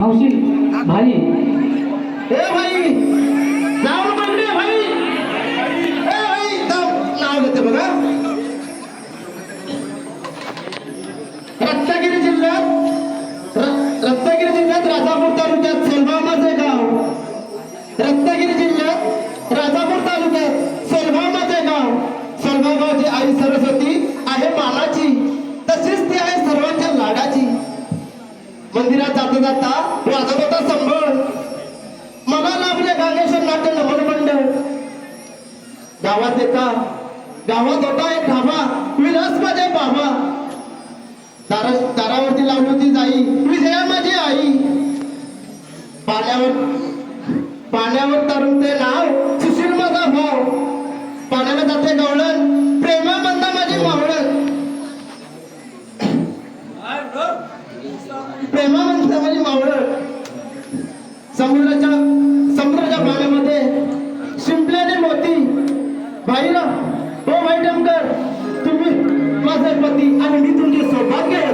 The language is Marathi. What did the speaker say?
मावशी भाई ए भाई नाव पकडे भाई ए भाई नाव घेते बघा रत्नागिरी जिल्ह्यात राजापूर तालुक्यात सेलभामाचे गाव रत्नागिरी जिल्ह्यात राजापूर तालुक्यात सेलभामाचे गाव सेलभाम गावची आई सरस्वती आहे मानाची तशीच ती आहे सर्वांच्या लाडाची मंदिरात जाता जाता वाजत होता संभळ मला लाभले गांगेश्वर नाट्य नमन मंडळ गावात होता एक ढाबा विलास माझे बाबा दारावरती लावली होती जाई विजया माझी आई पाण्यावर तरुण ते नाव सुशील माझा भाव पाण्याला जाते गवळण प्रेमा बंदा माझी मावळण प्रेमानंद माझी मावळण समुद्राच्या पाण्यामध्ये शिंपल्याने मोती भाईला हो भाई टमकर तुम्ही माझे पती आणि मी तुमचे सौभाग्य